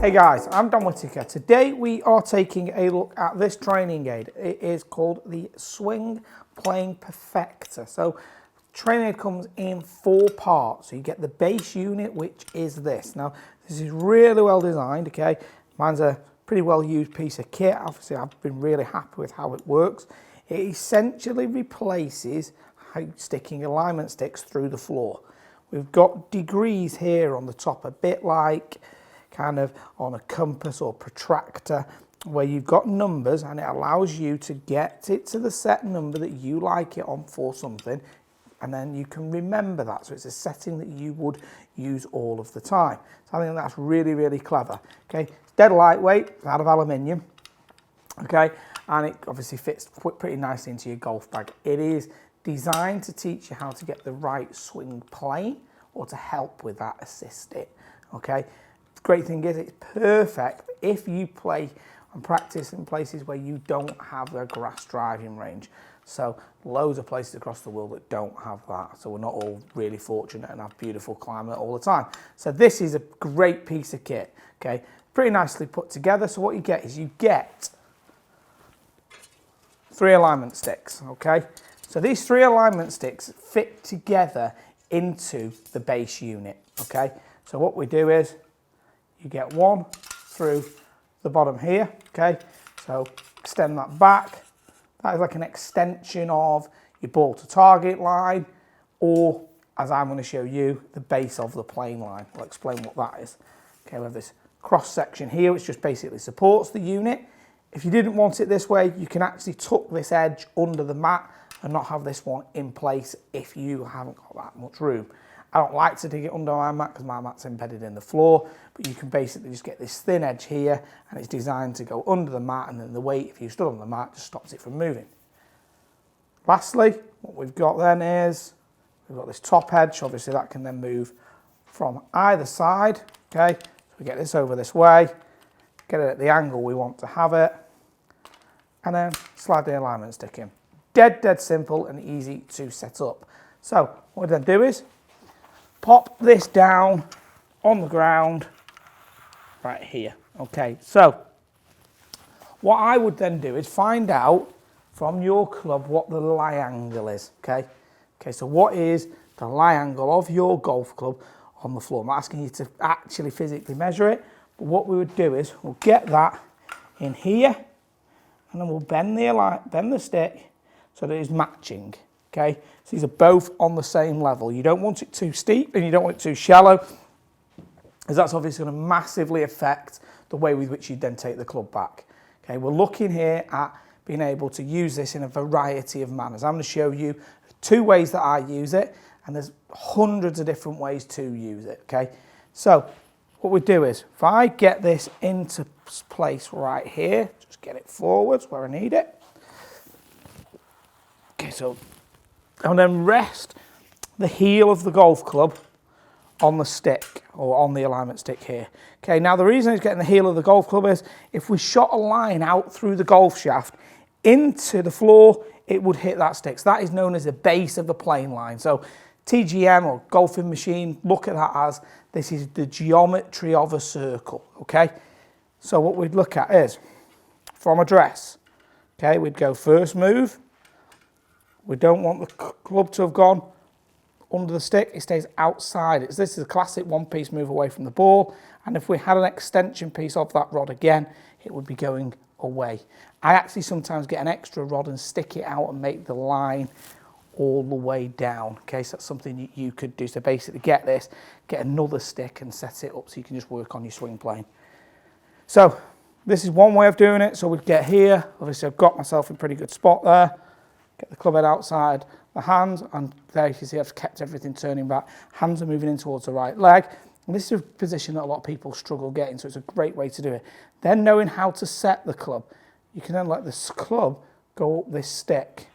Hey guys, I'm Don Whittaker. Today we are taking a look at this training aid. It is called the Swing Plane Perfector. So training aid comes in 4 parts. So you get the base unit, which is this. Now this is really well designed, okay? Mine's a pretty well used piece of kit. Obviously I've been really happy with how it works. It essentially replaces sticking alignment sticks through the floor. We've got degrees here on the top, a bit like kind of on a compass or protractor, where you've got numbers and it allows you to get it to the set number that you like it on for something, and then you can remember that. So it's a setting that you would use all of the time. So I think that's really, really clever. Okay, it's dead lightweight, it's out of aluminium. Okay, and it obviously fits pretty nicely into your golf bag. It is designed to teach you how to get the right swing plane, or to help with that, assist it. Okay. Great thing is it's perfect if you play and practice in places where you don't have a grass driving range. So loads of places across the world that don't have that. So we're not all really fortunate and have beautiful climate all the time. So this is a great piece of kit, okay? Pretty nicely put together. So what you get is you get 3 alignment sticks, okay? So these 3 alignment sticks fit together into the base unit, okay? So what we do is you get one through the bottom here, okay? So extend that back. That is like an extension of your ball to target line, or as I'm going to show you, the base of the plane line. I'll explain what that is. Okay, we have this cross section here, which just basically supports the unit. If you didn't want it this way, you can actually tuck this edge under the mat and not have this one in place if you haven't got that much room. I don't like to dig it under my mat because my mat's embedded in the floor, but you can basically just get this thin edge here, and it's designed to go under the mat, and then the weight, if you stood on the mat, just stops it from moving. Lastly, what we've got then is we've got this top edge. Obviously that can then move from either side, okay? So we get this over this way, get it at the angle we want to have it, and then slide the alignment stick in. Dead simple and easy to set up. So what we then do is pop this down on the ground right here. Okay, so what I would then do is find out from your club what the lie angle is, okay? Okay, so what is the lie angle of your golf club on the floor? I'm not asking you to actually physically measure it, but what we would do is we'll get that in here, and then we'll bend the stick so that it's matching. Okay, so these are both on the same level. You don't want it too steep and you don't want it too shallow, as that's obviously going to massively affect the way with which you then take the club back. Okay, we're looking here at being able to use this in a variety of manners. I'm going to show you 2 ways that I use it, and there's hundreds of different ways to use it. Okay, so what we do is if I get this into place right here, just get it forwards where I need it. Okay, so and then rest the heel of the golf club on the stick, or on the alignment stick here. Okay, now the reason it's getting the heel of the golf club is if we shot a line out through the golf shaft into the floor, it would hit that stick. So that is known as the base of the plane line. So TGM, or golfing machine, look at that as this is the geometry of a circle, okay? So what we'd look at is from address, okay, we'd go first move. We don't want the club to have gone under the stick, it stays outside. This is a classic 1-piece move away from the ball, and if we had an extension piece of that rod again, it would be going away. I actually sometimes get an extra rod and stick it out and make the line all the way down. Okay, so that's something you could do. So basically get this, get another stick and set it up so you can just work on your swing plane. So this is one way of doing it. So we'd get here, obviously I've got myself in a pretty good spot there. Get the club head outside the hands, and there you can see I've kept everything turning back. Hands are moving in towards the right leg. And this is a position that a lot of people struggle getting, so it's a great way to do it. Then knowing how to set the club, you can then let this club go up this stick.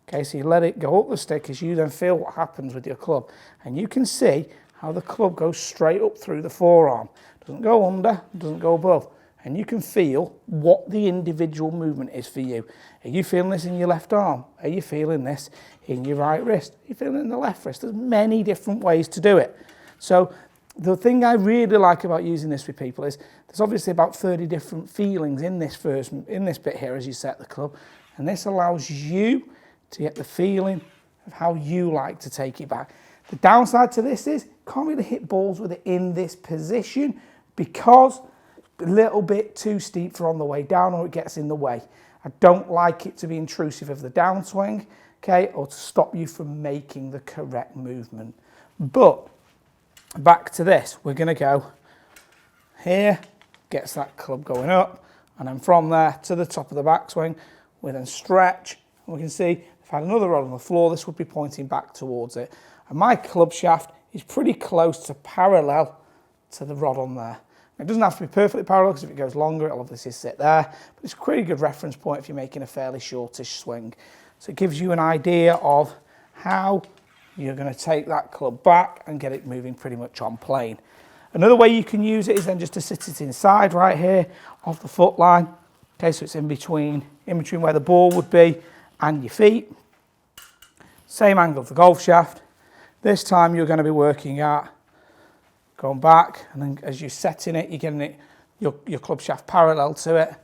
Okay, so you let it go up the stick as you then feel what happens with your club. And you can see how the club goes straight up through the forearm. Doesn't go under, doesn't go above. And you can feel what the individual movement is for you. Are you feeling this in your left arm? Are you feeling this in your right wrist? Are you feeling it in the left wrist? There's many different ways to do it. So the thing I really like about using this with people is there's obviously about 30 different feelings in this bit here as you set the club, and this allows you to get the feeling of how you like to take it back. The downside to this is you can't really hit balls with it in this position because it's a little bit too steep for on the way down, or it gets in the way. I don't like it to be intrusive of the downswing, okay, or to stop you from making the correct movement. But back to this, we're going to go here, gets that club going up, and then from there to the top of the backswing, we then stretch, and we can see if I had another rod on the floor, this would be pointing back towards it. And my club shaft is pretty close to parallel to the rod on there. It doesn't have to be perfectly parallel, because if it goes longer, it'll obviously sit there, but it's a pretty good reference point if you're making a fairly shortish swing. So it gives you an idea of how you're going to take that club back and get it moving pretty much on plane. Another way you can use it is then just to sit it inside right here off the foot line. Okay, so it's in between where the ball would be and your feet. Same angle of the golf shaft. This time you're going to be working at going back, and then as you're setting it, you're getting it, your club shaft parallel to it,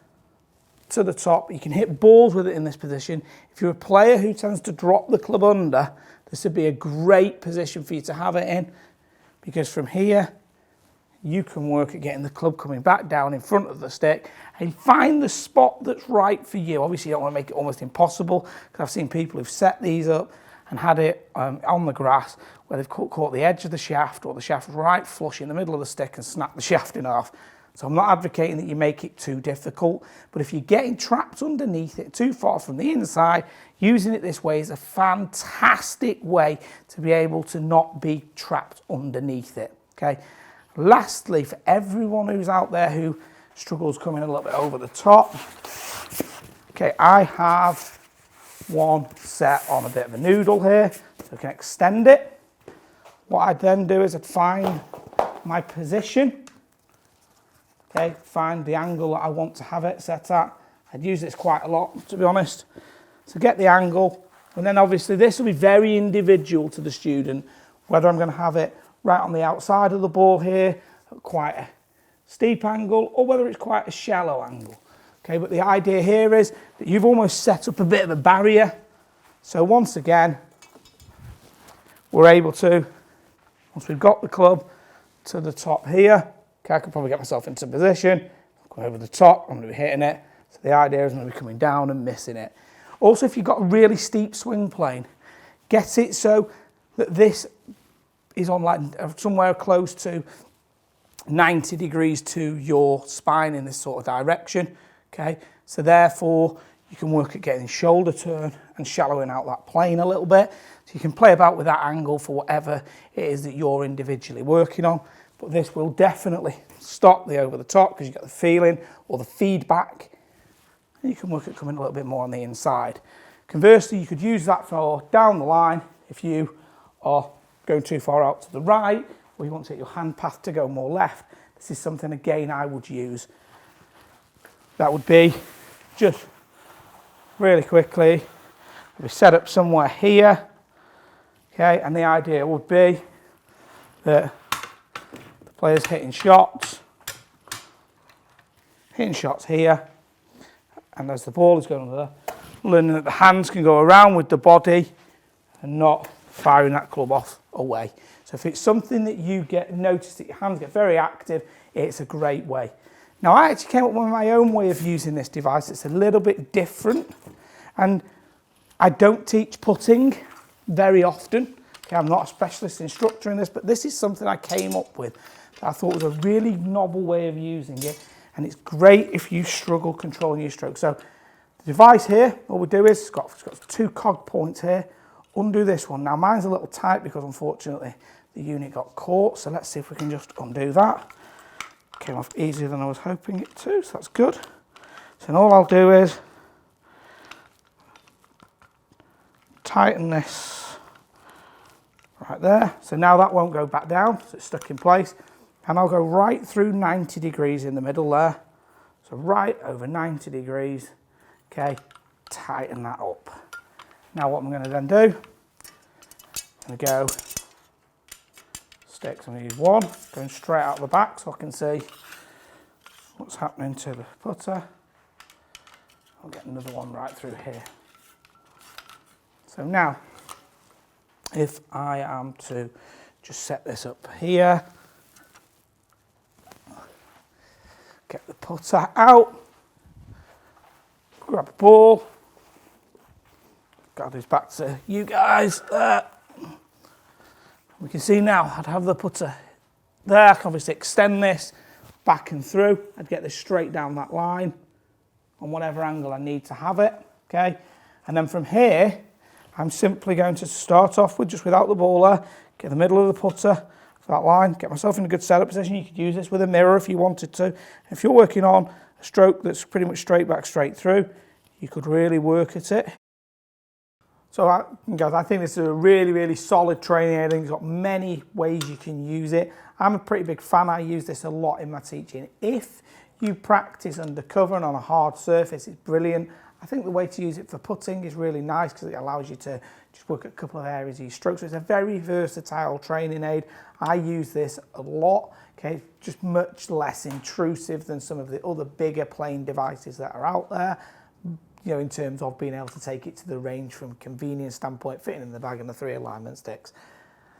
to the top. You can hit balls with it in this position. If you're a player who tends to drop the club under, this would be a great position for you to have it in, because from here, you can work at getting the club coming back down in front of the stick and find the spot that's right for you. Obviously, you don't want to make it almost impossible, because I've seen people who've set these up and had it on the grass where they've caught the edge of the shaft, or the shaft right flush in the middle of the stick and snapped the shaft in half. So I'm not advocating that you make it too difficult, but if you're getting trapped underneath it too far from the inside, using it this way is a fantastic way to be able to not be trapped underneath it, okay? Lastly, for everyone who's out there who struggles coming a little bit over the top, okay, I have one set on a bit of a noodle here, so I can extend it. What I'd then do is I'd find my position, okay, find the angle that I want to have it set at. I'd use this quite a lot, to be honest. So get the angle, and then obviously this will be very individual to the student, whether I'm going to have it right on the outside of the ball here, at quite a steep angle, or whether it's quite a shallow angle. Okay, but the idea here is that you've almost set up a bit of a barrier. So once again, we're able to, once we've got the club to the top here, okay, I could probably get myself into position, go over the top, I'm going to be hitting it. So the idea is I'm going to be coming down and missing it. Also, if you've got a really steep swing plane, get it so that this is on like somewhere close to 90 degrees to your spine in this sort of direction, okay? So therefore, you can work at getting shoulder turn and shallowing out that plane a little bit. So you can play about with that angle for whatever it is that you're individually working on. But this will definitely stop the over the top, because you get the feeling or the feedback. And you can work at coming a little bit more on the inside. Conversely, you could use that for down the line if you are going too far out to the right, or you want to take your hand path to go more left. This is something, again, I would use. That would be just really quickly, we set up somewhere here, okay, and the idea would be that the player's hitting shots here, and as the ball is going under there, learning that the hands can go around with the body and not firing that club off away. So if it's something that you notice that your hands get very active, it's a great way. Now, I actually came up with my own way of using this device. It's a little bit different, and I don't teach putting very often. Okay, I'm not a specialist instructor in this, but this is something I came up with that I thought was a really novel way of using it, and it's great if you struggle controlling your stroke. So the device here, all we do is, it's got 2 cog points here. Undo this one. Now, mine's a little tight because unfortunately the unit got caught, so let's see if we can just undo that. Came off easier than I was hoping it to, so that's good. So then all I'll do is tighten this right there. So now that won't go back down, so it's stuck in place. And I'll go right through 90 degrees in the middle there. So right over 90 degrees, okay, tighten that up. Now what I'm going to then do, I'm going to go sticks. I'm going to use one going straight out the back so I can see what's happening to the putter. I'll get another one right through here. So now, if I am to just set this up here, get the putter out, grab a ball, got this back to you guys there. We can see now I'd have the putter there. I can obviously extend this back and through. I'd get this straight down that line on whatever angle I need to have it, okay? And then from here, I'm simply going to start off with just without the ball there, get the middle of the putter for that line, get myself in a good setup position. You could use this with a mirror if you wanted to. If you're working on a stroke that's pretty much straight back, straight through, you could really work at it. So guys, I think this is a really, really solid training aid. It's got many ways you can use it. I'm a pretty big fan. I use this a lot in my teaching. If you practice undercover and on a hard surface, it's brilliant. I think the way to use it for putting is really nice because it allows you to just work at a couple of areas of your stroke. So it's a very versatile training aid. I use this a lot. Okay, just much less intrusive than some of the other bigger playing devices that are out there. You know, in terms of being able to take it to the range from a convenience standpoint, fitting in the bag and the 3 alignment sticks.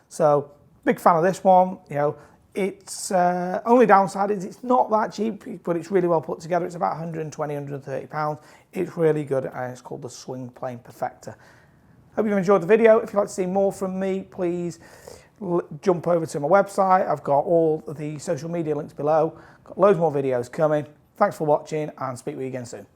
So, big fan of this one. You know, it's only downside is it's not that cheap, but it's really well put together. It's about 120, 130 pounds. It's really good, and it's called the Swing Plane Perfector. Hope you've enjoyed the video. If you'd like to see more from me, please jump over to my website. I've got all the social media links below. Got loads more videos coming. Thanks for watching, and speak with you again soon.